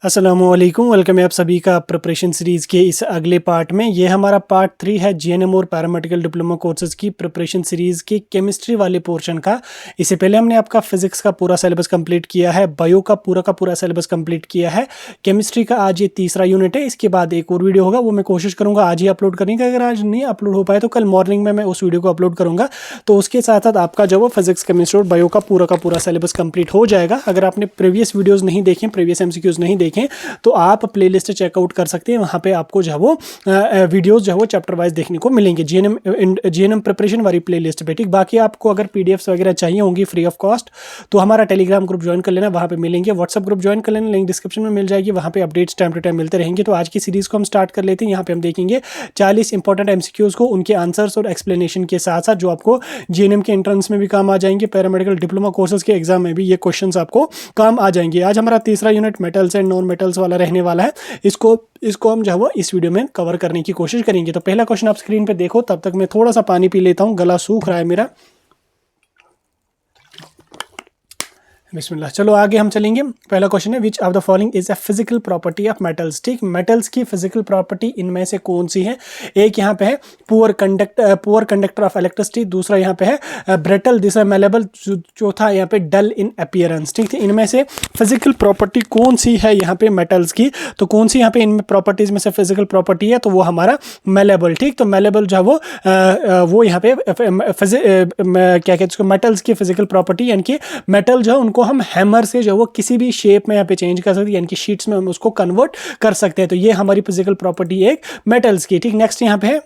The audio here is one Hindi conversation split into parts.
अस्सलामुअलैकुम, वेलकम है आप सभी का प्रिपरेशन सीरीज़ के इस अगले पार्ट में। ये हमारा पार्ट 3 है जीएनएम और पैरामेडिकल डिप्लोमा कोर्सेज की प्रिपरेशन सीरीज़ की केमिस्ट्री वाले पोर्शन का। इससे पहले हमने आपका फिजिक्स का पूरा सिलेबस कंप्लीट किया है, बायो का पूरा सिलेबस कंप्लीट किया है, केमिस्ट्री का आज ये तीसरा यूनिट है। इसके बाद एक और वीडियो होगा, वो मैं कोशिश करूँगा आज ही अपलोड करने का। अगर आज नहीं अपलोड हो पाए तो कल मॉर्निंग में मैं उस वीडियो को अपलोड करूँगा। तो उसके साथ साथ आपका जो वो फिजिक्स, केमिस्ट्री और बायो का पूरा सिलेबस कंप्लीट हो जाएगा। अगर आपने प्रीवियस वीडियोज़ नहीं देखें, प्रीवियस एमसीक्यूज़ नहीं देखें, तो आप प्लेलिस्ट चेकआउट कर सकते हैं। वहाँ पे आपको जो है वो वीडियोस जो है वो चैप्टर वाइज देखने को मिलेंगे जीएनएम प्रिपरेशन वाली प्लेलिस्ट पे। ठीक, बाकी आपको अगर पीडीएफ्स वगैरह चाहिए होंगी फ्री ऑफ कॉस्ट तो हमारा टेलीग्राम ग्रुप ज्वाइन कर लेना, वहाँ पे मिलेंगे। व्हाट्सअप ग्रुप ज्वाइन कर लेना, लिंक डिस्क्रिप्शन में मिल जाएगी। वहाँ पे अपडेट्स टाइम टू टाइम मिलते रहेंगे। तो आज की सीरीज़ को हम स्टार्ट कर लेते हैं। यहाँ पे हम देखेंगे 40 इंपॉर्टेंट एमसीक्यूज़ को, उनके आंसर्स और एक्सप्लेनेशन के साथ साथ जो आपको जीएनएम के एंट्रेंस में भी काम आ जाएंगे, पैरामेडिकल डिप्लोमा कोर्सेज के एग्जाम में भी ये क्वेश्चन आपको काम आ जाएंगे। आज हमारा तीसरा unit metals and non metals वाला रहने वाला है। इसको हम जो है वो इस वीडियो में कवर करने की कोशिश करेंगे। तो पहला क्वेश्चन आप स्क्रीन पे देखो, तब तक मैं थोड़ा सा पानी पी लेता हूँ, गला सूख रहा है मेरा। बिस्मिल्लाह। चलो आगे हम चलेंगे। पहला क्वेश्चन है which of the following is a physical property of metals. ठीक, मेटल्स की फिजिकल प्रॉपर्टी इनमें से कौन सी है? एक यहाँ पे है पुअर कंडक्टर ऑफ इलेक्ट्रिसिटी, दूसरा यहाँ पे है ब्रिटल, तीसरा मेलेबल, चौथा यहाँ पे डल इन अपीयरेंस। ठीक है, इनमें से फिजिकल प्रॉपर्टी कौन सी है यहाँ पे मेटल्स की? तो कौन सी यहाँ पे इन प्रॉपर्टीज में से फिजिकल प्रॉपर्टी है? तो वो हमारा मेलेबल। ठीक, तो मेलेबल जो है वो यहाँ पे क्या कहते हैं उसको, मेटल्स की फिजिकल प्रॉपर्टी, यानी कि मेटल जो है उनको हम हैमर से जो वो किसी भी शेप में यहाँ पे चेंज कर सकते हैं, यानी कि शीट्स में हम उसको कन्वर्ट कर सकते हैं। तो ये हमारी फिजिकल प्रॉपर्टी है एक मेटल्स की। ठीक, नेक्स्ट यहाँ पे है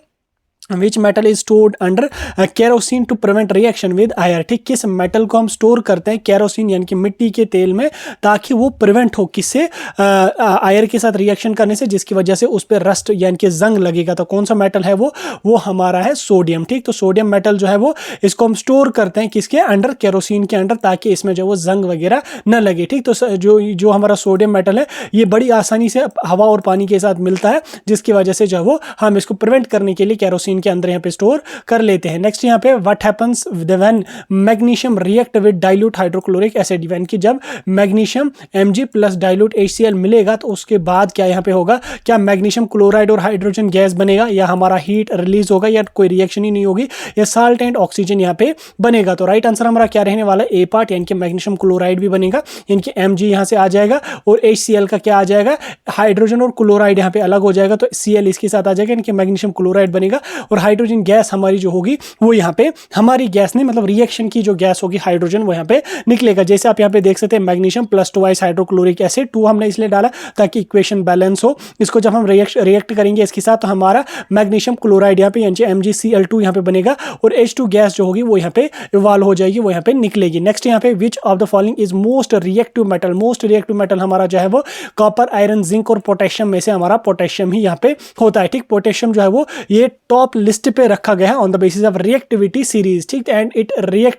which metal is stored under kerosene to prevent reaction with iron. ठीक, किस मेटल को हम स्टोर करते हैं केरोसिन यानी कि मिट्टी के तेल में, ताकि वो प्रिवेंट हो किससे, आयर के साथ रिएक्शन करने से, जिसकी वजह से उस पर रस्ट यानी कि जंग लगेगा। तो कौन सा मेटल है वो हमारा है सोडियम। ठीक, तो सोडियम मेटल जो है वो इसको हम स्टोर करते हैं किसके अंडर, केरोसिन के अंडर, ताकि इसमें जो वो जंग वगैरह न लगे। ठीक, तो जो हमारा सोडियम मेटल है ये बड़ी आसानी से हवा और पानी के साथ मिलता है, जिसकी वजह से जो वो हम इसको प्रिवेंट करने के लिए केरोसिन के अंदर यहाँ पे स्टोर कर लेते हैं। नेक्स्ट यहाँ पे what happens when magnesium react with dilute hydrochloric acid, यानी कि जब magnesium Mg plus dilute HCl मिलेगा तो उसके बाद क्या यहाँ पे होगा, क्या मैग्नीशियम क्लोराइड और हाइड्रोजन गैस बनेगा, या हमारा हीट रिलीज होगा, या कोई रिएक्शन ही नहीं होगी, या साल्ट एंड ऑक्सीजन यहाँ पे बनेगा। तो राइट आंसर हमारा क्या रहने वाला है, ए पार्ट, यानी कि मैग्नीशियम क्लोराइड भी बनेगा, यानी कि Mg यहाँ से आ जाएगा, और HCl का क्या आ जाएगा, हाइड्रोजन और क्लोराइड यहाँ पे अलग हो जाएगा, तो Cl इसके साथ आ जाएगा, यानी कि मैग्नीशियम क्लोराइड बनेगा, और हाइड्रोजन गैस हमारी जो होगी वो यहाँ पे, हमारी गैस नहीं मतलब रिएक्शन की जो गैस होगी हाइड्रोजन, वो यहाँ पे निकलेगा। जैसे आप यहाँ पे देख सकते हैं magnesium plus twice hydrochloric acid, 2 हमने इसलिए डाला ताकि इक्वेशन बैलेंस हो। इसको जब हम रिएक्ट करेंगे इसके साथ, तो हमारा मैग्नीशियम क्लोराइड यहाँ पे यानी MgCl2 यहाँ पे बनेगा, और H2 गैस जो होगी वो यहाँ पे इवॉल्व हो जाएगी, वो यहाँ पे निकलेगी। नेक्स्ट यहाँ पे which of the following is most reactive metal. Most reactive metal हमारा जो है वो कॉपर, आयरन, जिंक और पोटेशियम में से हमारा पोटेशियम ही यहाँ पे होता है। ठीक, पोटेशियम जो है वो ये टॉप लिस्ट पे रखा गया है on the basis of reactivity series. ठीक, and it reacts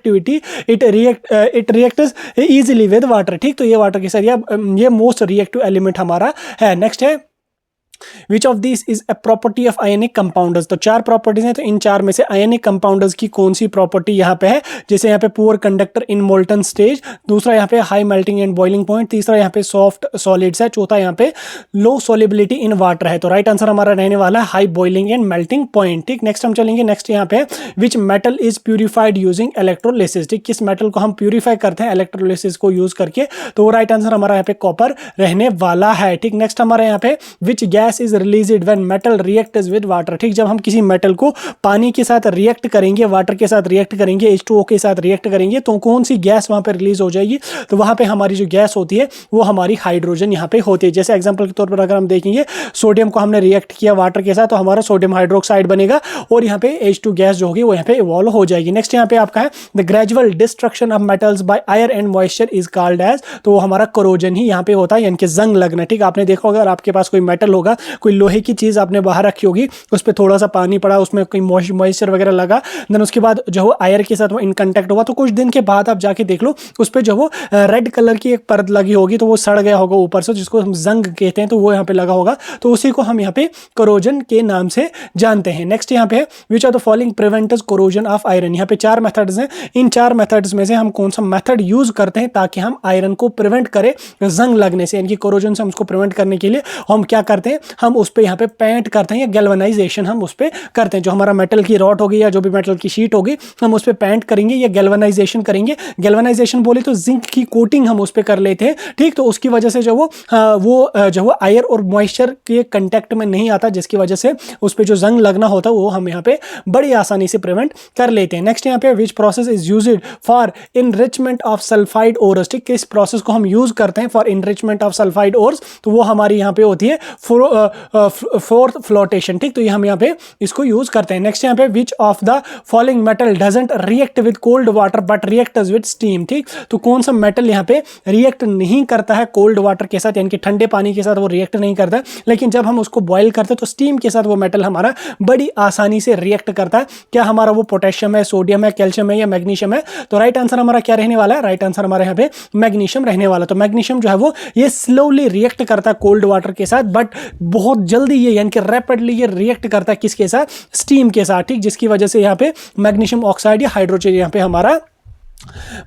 easily with water. ठीक, तो ये वाटर के साथ ये मोस्ट रिएक्टिव एलिमेंट हमारा है। नेक्स्ट है which of this is a property of ionic compounders. तो 4 प्रॉपर्टीज हैं, तो इन 4 में से आयनिक कंपाउंडर्स की कौन सी प्रॉपर्टी यहाँ पे है? जैसे यहाँ पे poor conductor in molten stage, दूसरा यहाँ पे high melting and boiling point, तीसरा यहाँ पे सॉफ्ट सॉलिड्स है, चौथा यहाँ पे लो सोलिबिलिटी इन वाटर है। तो राइट आंसर हमारा रहने वाला है high boiling and melting point. ठीक, नेक्स्ट हम चलेंगे। नेक्स्ट यहाँ पे which metal is purified using electrolysis. ठीक, किस मेटल को हम प्यूरिफाई करते हैं इलेक्ट्रोलिसिस को यूज करके? तो राइट आंसर हमारा यहाँ पे कॉपर रहने वाला है। ठीक, नेक्स्ट हमारे यहाँ पे which gas is released when metal reacts with water. ठीक, जब हम किसी मेटल को पानी के साथ रिएक्ट करेंगे, वाटर के साथ रिएक्ट करेंगे, H2O के साथ रिएक्ट करेंगे, तो कौन सी गैस वहां पे रिलीज हो जाएगी? तो वहां पे हमारी जो गैस होती है वो हमारी हाइड्रोजन यहाँ पे होती है। जैसे एग्जांपल के तौर पर अगर हम देखेंगे सोडियम को हमने रिएक्ट किया वाटर के साथ, तो हमारा सोडियम हाइड्रोक्साइड बनेगा, और यहाँ पे H2 गैस जो होगी वो यहाँ पे इवॉल्व हो जाएगी। नेक्स्ट यहाँ पे आपका है the gradual destruction of metals by air and moisture is called age. तो वो हमारा कोरोजन ही यहाँ पे होता है, यानी कि जंग लगना। ठीक, आपने देखा होगा अगर आपके पास कोई मेटल होगा होगा, कोई लोहे की चीज़ आपने बाहर रखी होगी, उस पर थोड़ा सा पानी पड़ा, उसमें कोई मॉइस्चर वगैरह लगा, देन उसके बाद जो वो आयर के साथ वो इन कंटेक्ट हुआ, तो कुछ दिन के बाद आप जाके देख लो उस पर जो वो रेड कलर की एक परत लगी होगी, तो वो सड़ गया होगा ऊपर से, जिसको हम जंग कहते हैं, तो वो यहाँ पे लगा होगा, तो उसी को हम यहाँ पे कोरोजन के नाम से जानते हैं। नेक्स्ट यहाँ पे which are the following preventers corrosion of iron, यहाँ पे 4 मेथड्स हैं, इन 4 मेथड्स में से हम कौन सा मेथड यूज करते हैं ताकि हम आयरन को प्रिवेंट करें जंग लगने से, यानी कि कोरोजन से हम उसको प्रिवेंट करने के लिए हम क्या करते हैं, हम उस पर यहाँ पे पेंट करते हैं या गैल्वेनाइजेशन हम उस पर करते हैं। जो हमारा मेटल की रॉड होगी या जो भी मेटल की शीट होगी, हम उस पर पेंट करेंगे या गैल्वेनाइजेशन करेंगे। गैल्वेनाइजेशन बोले तो जिंक की कोटिंग हम उस पर कर लेते हैं, ठीक, तो उसकी वजह से जो वो आयर और मॉइस्चर के कंटेक्ट में नहीं आता, जिसकी वजह से उस पर जो जंग लगना होता है वो हम यहाँ पे बड़ी आसानी से प्रिवेंट कर लेते हैं। नेक्स्ट यहाँ पे which process is used for enrichment of sulphide ores, ठीक, किस प्रोसेस को हम यूज करते हैं for enrichment of sulphide ores, तो वो हमारी यहाँ पे होती है फोर्थ फ्लोटेशन, ठीक, तो ये हम यहाँ पे इसको यूज करते हैं। नेक्स्ट यहाँ पे which of the following metal doesn't react with cold water but reacts with steam, ठीक, तो कौन सा मेटल यहाँ पे रिएक्ट नहीं करता है कोल्ड वाटर के साथ, यानी कि ठंडे पानी के साथ वो रिएक्ट नहीं करता है, लेकिन जब हम उसको बॉयल करते हैं तो स्टीम के साथ वो मेटल हमारा बड़ी आसानी से रिएक्ट करता है। क्या हमारा वो पोटेशियम है, सोडियम है, कैल्शियम है या मैग्नीशियम है, तो राइट आंसर हमारा क्या रहने वाला है, राइट आंसर हमारे यहाँ पे मैग्नीशियम रहने वाला। तो मैग्नीशियम जो है वो ये स्लोली रिएक्ट करता है कोल्ड वाटर के साथ, बट बहुत जल्दी ये यानी कि रैपिडली ये रिएक्ट करता है किसके साथ, स्टीम के साथ, ठीक, जिसकी वजह से यहाँ पे मैग्नीशियम ऑक्साइड या हाइड्रोजन यहाँ पे हमारा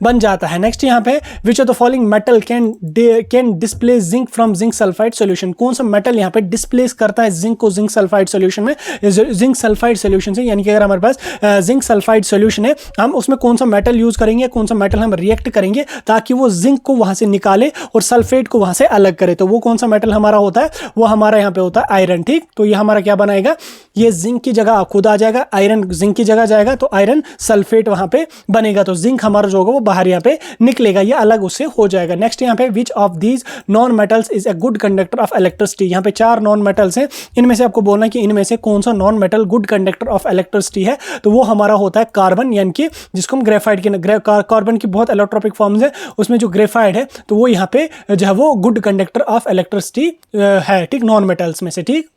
बन जाता है। नेक्स्ट यहाँ पे which of the following metal can displace zinc from zinc sulphide solution, कौन सा मेटल यहाँ पे डिस्प्लेस करता है जिंक को जिंक सल्फाइड सॉल्यूशन में, जिंक सल्फाइड सॉल्यूशन से, यानी कि अगर हमारे पास जिंक सल्फाइड सॉल्यूशन है, हम उसमें कौन सा मेटल यूज करेंगे, कौन सा मेटल हम रिएक्ट करेंगे ताकि वो जिंक को वहां से निकाले और सल्फेट को वहां से अलग करे, तो वो कौन सा मेटल हमारा होता है, वो हमारा यहाँ पे होता है आयरन, ठीक, तो ये हमारा क्या बनाएगा, ये जिंक की जगह खुद आ जाएगा, आयरन जिंक की जगह जाएगा, तो आयरन सल्फेट वहां पे बनेगा, तो जिंक हमारा जो होगा वो बाहर यहाँ पे निकलेगा, ये अलग उससे हो जाएगा। नेक्स्ट यहाँ पे which of these non metals is a good conductor of electricity, यहाँ पे 4 नॉन मेटल्स हैं, इनमें से आपको बोलना कि इनमें से कौन सा non metal good conductor of electricity है, तो वो हमारा होता है कार्बन, यानी कि जिसको हम ग्रेफाइट के कार्बन की बहुत इलेक्ट्रोपिक फॉर्म्स है, उसमें जो ग्रेफाइट है तो वो यहाँ पे जो है वो गुड कंडक्टर ऑफ इलेक्ट्रिसिटी है, ठीक, नॉन मेटल्स में से, ठीक।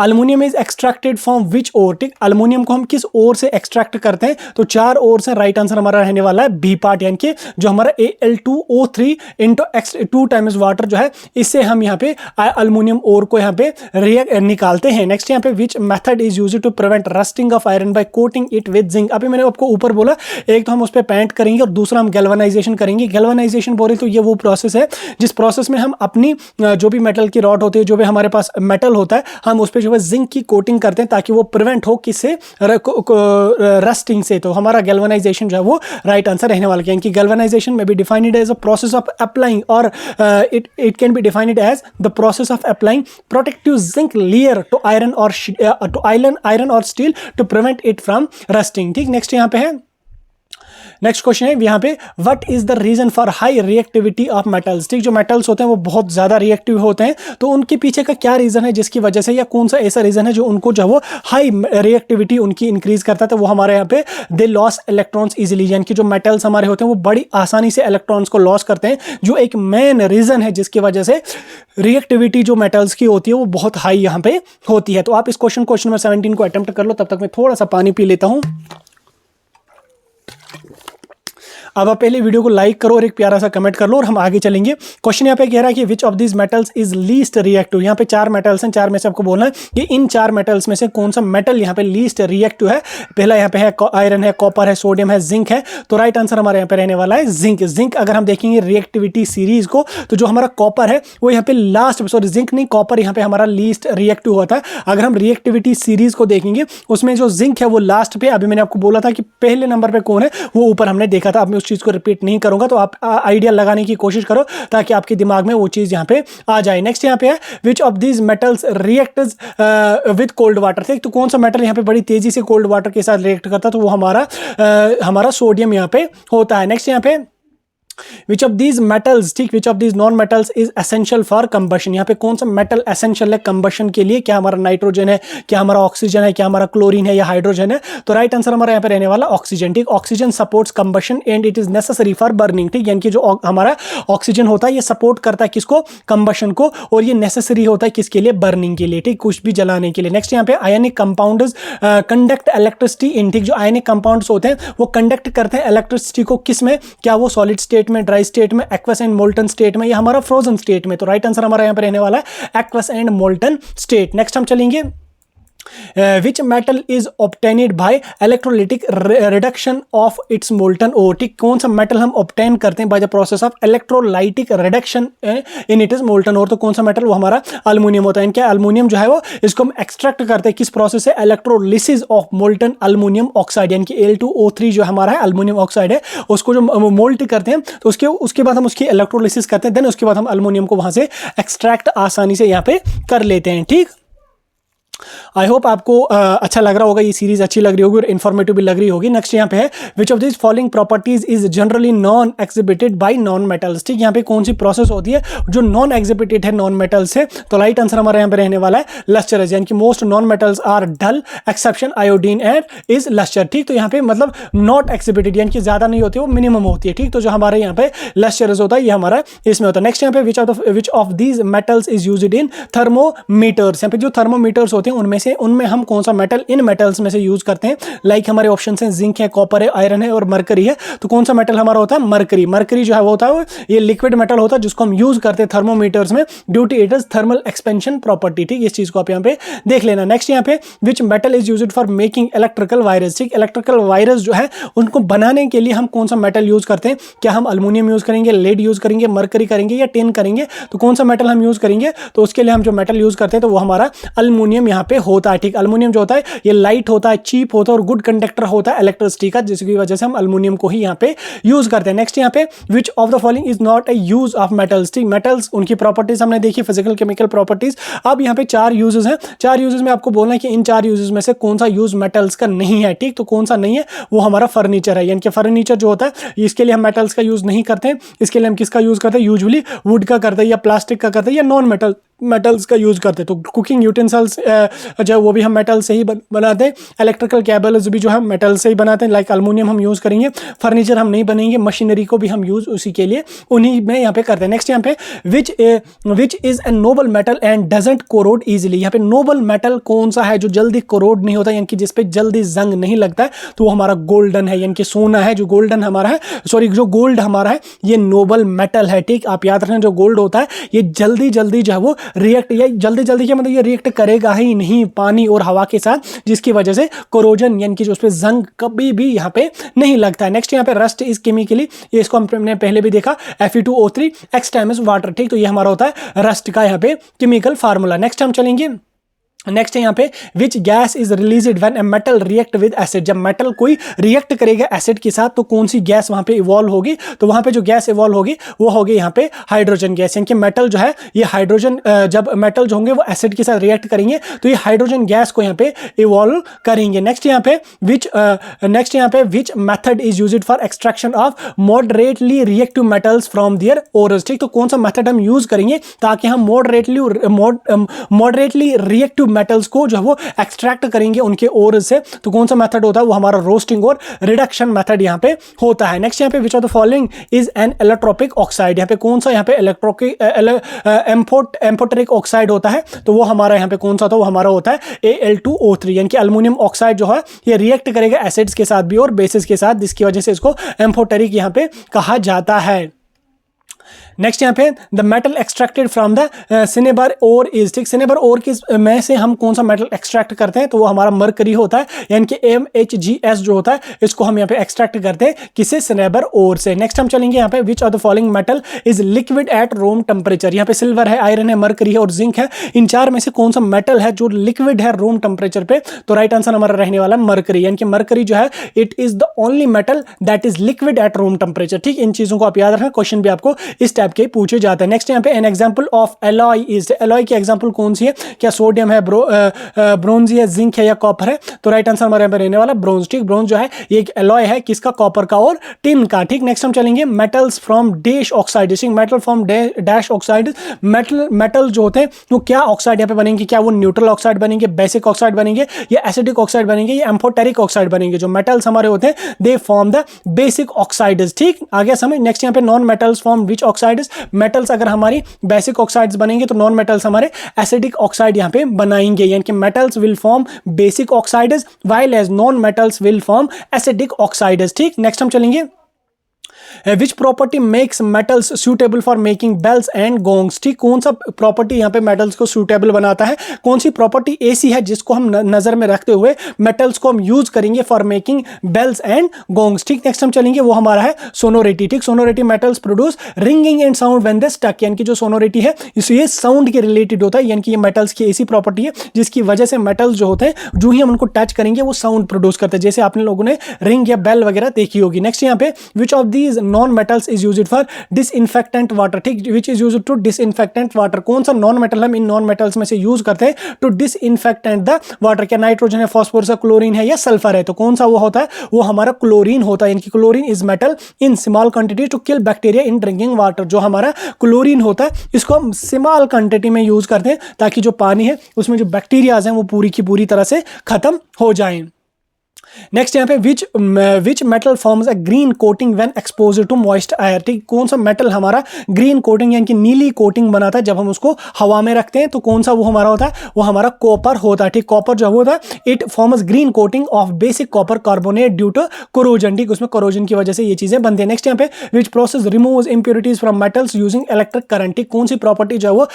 Aluminium is extracted from which ore, ठीक, अल्युमिनियम को हम किस ओर से एक्सट्रैक्ट करते हैं, तो 4 ओर से, राइट आंसर हमारा रहने वाला है बी पार्ट, यानी कि जो हमारा Al2O3 into x2 times water जो है, इससे हम यहाँ पे अल्युमिनियम ओर को यहाँ पे निकालते हैं। नेक्स्ट यहाँ पे which method is used to prevent rusting of iron by coating it with zinc, अभी मैंने आपको ऊपर बोला एक तो हम उस पर पेंट करेंगे और दूसरा हम गैल्वेनाइजेशन करेंगे। गैल्वेनाइजेशन बोले तो ये वो प्रोसेस है जिस प्रोसेस में हम अपनी जो भी मेटल की रॉड होती है, जो भी हमारे पास मेटल होता है, हम उस पर जो है जिंक की कोटिंग करते हैं ताकि वो प्रिवेंट हो किससे, रस्टिंग से, तो हमारा गैल्वेनाइजेशन जो है वो राइट आंसर रहने वाला है। यानी कि गैल्वेनाइजेशन में भी defined as a process of applying or it can be defined as the process of applying protective zinc layer to iron और steel to prevent it from rusting, ठीक। नेक्स्ट यहाँ पे है, नेक्स्ट क्वेश्चन है यहाँ पे what is the reason for high reactivity of metals, ठीक, जो मेटल्स होते हैं वो बहुत ज्यादा रिएक्टिव होते हैं, तो उनके पीछे का क्या रीजन है जिसकी वजह से, या कौन सा ऐसा रीजन है जो उनको जो वो हाई रिएक्टिविटी उनकी इंक्रीज करता है, तो वो हमारे यहाँ पे दे लॉस इलेक्ट्रॉन्स इजिली, यानी कि जो मेटल्स हमारे होते हैं वो बड़ी आसानी से इलेक्ट्रॉन्स को लॉस करते हैं, जो एक मेन रीजन है जिसकी वजह से रिएक्टिविटी जो मेटल्स की होती है वो बहुत हाई यहाँ पे होती है। तो आप इस क्वेश्चन नंबर 17 को अटेम्प्ट कर लो, तब तक मैं थोड़ा सा पानी पी लेता हूं। अब आप पहले वीडियो को लाइक करो और एक प्यारा सा कमेंट कर लो और हम आगे चलेंगे। क्वेश्चन यहाँ पे कह रहा है कि which of this metals is least reactive, यहाँ पे 4 मेटल्स हैं, 4 में से आपको बोलना है कि इन 4 मेटल्स में से कौन सा मेटल यहाँ पे लीस्ट रिएक्टिव है। पहला यहाँ पे है आयरन है, कॉपर है, सोडियम है, जिंक है, तो राइट आंसर हमारे यहाँ पे रहने वाला है जिंक। जिंक अगर हम देखेंगे रिएक्टिविटी सीरीज को, तो जो हमारा कॉपर है वो यहाँ पे लास्ट, सॉरी जिंक नहीं कॉपर यहाँ पे हमारा लीस्ट रिएक्टिव होता है। अगर हम रिएक्टिविटी सीरीज को देखेंगे उसमें जो जिंक है वो लास्ट पे, अभी मैंने आपको बोला था कि पहले नंबर पे कौन है वो ऊपर हमने देखा था, अब मैं उस चीज को रिपीट नहीं करूंगा, तो आप आइडिया लगाने की कोशिश करो ताकि आपके दिमाग में वो चीज यहाँ पे आ जाए। नेक्स्ट यहाँ पे है विच of these metals reacts with cold water, तो कौन सा मेटल यहाँ पे बड़ी तेजी से कोल्ड वाटर के साथ रिएक्ट करता है, तो वो हमारा सोडियम यहाँ पे होता है। नेक्स्ट यहाँ पे विच ऑफ दीज मेटल्स, ठीक, विच of these non metals is essential for combustion. यहाँ पे कौन सा मेटल एसेंशियल है कंबशन के लिए? क्या हमारा नाइट्रोजन है, क्या हमारा ऑक्सीजन है, क्या हमारा क्लोरीन है या हाइड्रोजन है? तो राइट आंसर हमारा यहाँ पे रहने वाला ऑक्सीजन। ठीक, oxygen supports combustion and it is necessary for burning. ठीक, यानी कि जो हमारा ऑक्सीजन होता है ये सपोर्ट करता है किसको? कंबशन को, और ये नेसेसरी होता है किसके लिए? बर्निंग के लिए, ठीक, कुछ भी जलाने के लिए। नेक्स्ट यहाँ पे ionic compounds conduct electricity in, ठीक, जो आयनिक कंपाउंड्स होते हैं वो कंडक्ट करते हैं इलेक्ट्रिसिटी को किस में? क्या वो सॉलिड स्टेट में, ड्राई स्टेट में, एक्वस एंड मोल्टन स्टेट में, या हमारा फ्रोजन स्टेट में? तो राइट आंसर हमारा यहाँ पे रहने वाला है aqueous and molten state. Next हम चलेंगे, which metal is obtained by electrolytic reduction of its molten ore। ठीक, कौन सा मेटल हम ऑब्टेन करते हैं by the process of electrolytic reduction in it is molten ore? तो कौन सा मेटल? वो हमारा अल्युमिनियम होता है। इनके अल्युमिनियम जो है वो इसको हम एक्सट्रैक्ट करते हैं किस प्रोसेस से? Electrolysis of molten aluminium oxide, यानी कि Al2O3 जो हमारा है अल्युमिनियम ऑक्साइड है, उसको जो मोल्ट करते हैं तो उसके बाद हम उसकी इलेक्ट्रोलिसिस करते हैं, देन उसके बाद हम अल्युमिनियम को वहां से एक्सट्रैक्ट आसानी से यहाँ पे कर लेते हैं। ठीक, आई होप आपको अच्छा लग रहा होगा, ये सीरीज अच्छी लग रही होगी और इन्फॉर्मेटिव भी लग रही होगी। नेक्स्ट यहाँ पे है which of this following properties is generally non exhibited by non metals. ठीक, यहाँ पे कौन सी प्रोसेस होती है जो नॉन एग्जिबिटेड है नॉन मेटल से? तो राइट आंसर हमारे यहाँ पे रहने वाला है लस्चरस, यानी कि most non metals are dull exception iodine and is lustre. ठीक, तो यहाँ पे मतलब नॉट एग्जिबिटेड यानी कि ज्यादा नहीं होती, वो मिनिमम होती है। ठीक, तो जो हमारे यहाँ पे लस्चरस होता है ये हमारा इसमें होता है। नेक्स्ट यहाँ पे which of these metals is used in thermometers. यहाँ पे जो थर्मोमीटर्स होते हैं उनमें हम कौन सा मेटल इन मेटल्स में से यूज करते हैं? लाइक हमारे ऑप्शन हैं जिंक है, कॉपर है, आयरन है और मरकरी है। तो कौन सा मेटल हमारा होता है? मरकरी। मरकरी जो है वो होता है ये लिक्विड मेटल होता है जिसको हम यूज करते हैं थर्मोमीटर्स में due to it is thermal expansion property. ठीक, इस चीज को आप यहाँ पे देख लेना। नेक्स्ट यहाँ पे which metal is used for making electrical virus. ठीक, इलेक्ट्रिकल वायरस जो है उनको बनाने के लिए हम कौन सा मेटल यूज करते हैं? क्या हम अल्युमिनियम यूज करेंगे, लेड यूज करेंगे, मरकरी करेंगे या टिन करेंगे? तो कौन सा मेटल हम यूज करेंगे? तो उसके लिए हम जो मेटल यूज करते हैं तो वो हमारा अल्युमिनियम यहाँ पे होता है। ठीक, अल्युमिनियम जो होता है ये लाइट होता है, चीप होता है और गुड कंडक्टर होता है इलेक्ट्रिसिटी का, जिसकी वजह से हम अल्युमिनियम को ही यहाँ पे यूज करते हैं। नेक्स्ट यहाँ पे which of the following is not a use of metals. ठीक, मेटल्स उनकी प्रॉपर्टीज हमने देखी, फिजिकल केमिकल प्रॉपर्टीज। अब यहाँ पे 4 यूजेस हैं, 4 यूजेस में आपको बोलना है कि इन 4 यूजेस में से कौन सा यूज मेटल्स का नहीं है। ठीक, तो कौन सा नहीं है? वो हमारा फर्नीचर है, यानी कि फर्नीचर जो होता है इसके लिए हम मेटल्स का यूज नहीं करते हैं। इसके लिए हम किसका यूज करते हैं? यूजुअली वुड का करते हैं या प्लास्टिक का करते हैं या नॉन मेटल्स का यूज करते हैं। तो कुकिंग यूटेंसिल्स जो वो भी हम मेटल से ही बनाते हैं। इलेक्ट्रिकल केबल्स भी जो है मेटल से ही बनाते हैं, लाइक अल्युमिनियम हम यूज करेंगे। फर्नीचर हम नहीं बनेंगे, मशीनरी को भी हम यूज उसी के लिए उन्हीं में यहाँ पे करते हैं। नेक्स्ट यहाँ पे which is a noble metal and doesn't corrode easily. यहाँ पे नोबल मेटल कौन सा है जो जल्दी कोरोड नहीं होता, यानी कि जिसपे जल्दी जंग नहीं लगता है? तो वो हमारा गोल्डन है, यानी कि सोना है। जो गोल्डन हमारा है, सॉरी जो गोल्ड हमारा है ये नोबल मेटल है। ठीक, आप याद रखना जो गोल्ड होता है ये जल्दी जल्दी जो है वो रिएक्ट, या जल्दी जल्दी क्या मतलब ये रिएक्ट करेगा ही नहीं पानी और हवा के साथ, जिसकी वजह से कोरोजन यानी कि जो उस पे जंग कभी भी यहाँ पे नहीं लगता है। नेक्स्ट यहाँ पे रस्ट इज केमिकली, ये इसको हमने पहले भी देखा, Fe2O3 X टाइम्स वाटर। ठीक, तो ये हमारा होता है रस्ट का यहाँ पे केमिकल फार्मूला। नेक्स्ट हम चलेंगे, नेक्स्ट है यहाँ पे which gas is released when a metal react with acid. जब मेटल कोई रिएक्ट करेगा एसिड के साथ तो कौन सी गैस वहां पे इवॉल्व होगी? तो वहां पे जो गैस इवॉल्व होगी वो होगी यहाँ पे हाइड्रोजन गैस, यानी कि मेटल जो है ये हाइड्रोजन, जब मेटल जो होंगे वो एसिड के साथ रिएक्ट करेंगे तो ये हाइड्रोजन गैस को यहाँ पे इवॉल्व करेंगे। नेक्स्ट यहाँ पे which method is used for extraction of moderately reactive metals from their ores. ठीक, तो कौन सा मेथड हम यूज करेंगे ताकि हम मॉडरेटली रिएक्टिव मेटल्स को जो है वो एक्सट्रैक्ट करेंगे उनके ओर से? तो कौन सा मेथड होता है? वो हमारा रोस्टिंग और रिडक्शन मेथड यहाँ पे होता है। नेक्स्ट यहाँ पे which of the following is an allotropic oxide. यहाँ पे कौन सा यहाँ पे एम्फोटेरिक ऑक्साइड होता है? तो वो हमारा यहाँ पे कौन सा होता है? वो हमारा होता है Al2O3, यानी कि अल्युमिनियम ऑक्साइड जो है ये रिएक्ट करेगा एसिड्स के साथ भी और बेसिस के साथ, जिसकी वजह से इसको एम्फोटेरिक यहाँ पे कहा जाता है। नेक्स्ट यहाँ पे the metal extracted from the cinnabar ore is. ठीक, सिनेबर ओर की में से हम कौन सा मेटल एक्सट्रैक्ट करते हैं? तो वो हमारा मरकरी होता है, यानी कि MHGS जो होता है इसको हम यहाँ पे एक्सट्रैक्ट करते हैं किसे? सिनेबर ओर से। नेक्स्ट हम चलेंगे यहाँ पे which of the following metal is liquid at room temperature. यहाँ पे सिल्वर है, आयरन है, मरकरी है और जिंक है। इन 4 में से कौन सा मेटल है जो लिक्विड है रूम टेम्परेचर पे? तो राइट आंसर हमारा रहने वाला मरकरी, यानी कि मरकरी जो है it is the only metal that is liquid at room temperature. ठीक, इन चीजों को आप याद रखना, क्वेश्चन भी आपको इस टाइप टाइप के पूछे जाते हैं। नेक्स्ट यहाँ पे an example of alloy is, alloy की एग्जांपल कौन सी है, क्या सोडियम है, ब्रोंज है, जिंक है या कॉपर है, तो राइट आंसर हमारे यहाँ पे रहने वाला ब्रोंज। ठीक, ब्रोंज जो है ये एक एलॉय है किसका, कॉपर का और टिन का। ठीक, नेक्स्ट हम चलेंगे metals from dash oxide, metal from dash oxide, metal जो होते हैं वो क्या ऑक्साइड यहाँ पे बनेंगे, क्या वो न्यूट्रल ऑक्साइड बनेंगे, बेसिक ऑक्साइड बनेंगे या एसिडिक ऑक्साइड बनेंगे या एम्फोटेरिक ऑक्साइड बनेंगे। जो मेटल्स हमारे होते हैं they form the basic oxides. ठीक, आगे समझ। नेक्स्ट यहाँ पे non metals form which oxides, metals अगर हमारी बेसिक ऑक्साइड्स बनेंगे तो नॉन मेटल्स हमारे एसिडिक ऑक्साइड यहाँ पे बनाएंगे, यानी कि metals will form basic oxides while as non metals will form acidic oxides. ठीक, नेक्स्ट हम चलेंगे which property makes metals suitable for making bells and gongs. ठीक, कौन सा प्रॉपर्टी यहाँ पे मेटल्स को सुटेबल बनाता है, कौन सी प्रॉपर्टी ऐसी है जिसको हम नजर में रखते हुए मेटल्स को हम यूज करेंगे for making bells and gongs. ठीक, नेक्स्ट हम चलेंगे वो हमारा है सोनोरिटी। ठीक, sonority metals produce ringing and sound when they stuck, यानी कि जो सोनोरिटी है ये साउंड के रिलेटेड होता है, यानी कि ये मेटल्स की ऐसी प्रॉपर्टी है जिसकी वजह से मेटल्स जो होते हैं जो ही हम उनको टच करेंगे वो साउंड प्रोड्यूस करते हैं, जैसे आपने लोगों ने रिंग या बेल वगैरह देखी होगी। नेक्स्ट यहाँ पे which of these non metals is used for disinfectant water. ठीक, which is used to disinfectant water, कौन सा नॉन मेटल हम इन नॉन मेटल्स में से यूज करते हैं टू डिसइंफेक्टेंट द वाटर, क्या नाइट्रोजन है, फास्फोरस है, क्लोरीन है या सल्फर है, तो कौन सा वो होता है, वो हमारा क्लोरीन होता है, यानी कि chlorine is metal in small quantity to kill bacteria in drinking water. जो हमारा क्लोरीन होता है इसको हम स्मॉल क्वांटिटी में यूज करते हैं ताकि जो पानी है उसमें जो बैक्टीरियाज हैं वो पूरी की पूरी तरह से खत्म हो जाएं। नेक्स्ट यहाँ पे which metal forms a green coating when exposed to moist air. ठीक, कौन सा मेटल हमारा ग्रीन कोटिंग यानी कि नीली कोटिंग बनाता है जब हम उसको हवा में रखते हैं, तो कौन सा वो हमारा होता है, वो हमारा कॉपर होता है। ठीक, कॉपर जो होता है it forms green coating of basic copper carbonate due to corrosion. ठीक, उसमें कोरोजन की वजह से ये चीजें बनती है। नेक्स्ट यहाँ पे which process removes impurities from metals using electric current. ठीक, कौन सी प्रॉपर्टी जो है वो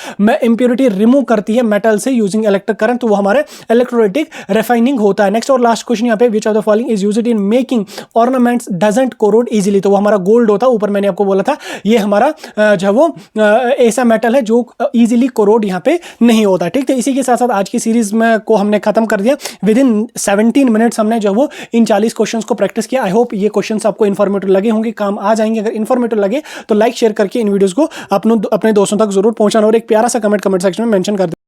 इंप्योरिटी रिमूव करती है मेटल से यूजिंग इलेक्ट्रिक करंट, तो वो हमारे इलेक्ट्रोलाइटिक रिफाइनिंग होता है। नेक्स्ट और लास्ट क्वेश्चन यहाँ पे which of the following is used in making ornaments doesn't corrode easily, तो वो हमारा गोल्ड होता है। ऊपर मैंने आपको बोला था ये हमारा जो वो ऐसा मेटल है जो इजीली कोरोड यहाँ पे नहीं होता। ठीक, तो इसी के साथ साथ आज की सीरीज में को हमने खत्म कर दिया। विद इन 17 मिनट्स हमने जो वो इन 40 क्वेश्चंस को प्रैक्टिस किया। आई होप ये क्वेश्चंस आपको इन्फॉर्मेटिव लगे होंगे, काम आ जाएंगे। अगर इन्फॉर्मेटिव लगे तो लाइक शेयर करके इन वीडियोस को अपने दोस्तों तक जरूर पहुंचाना और एक प्यारा सा कमेंट सेक्शन में मेंशन कर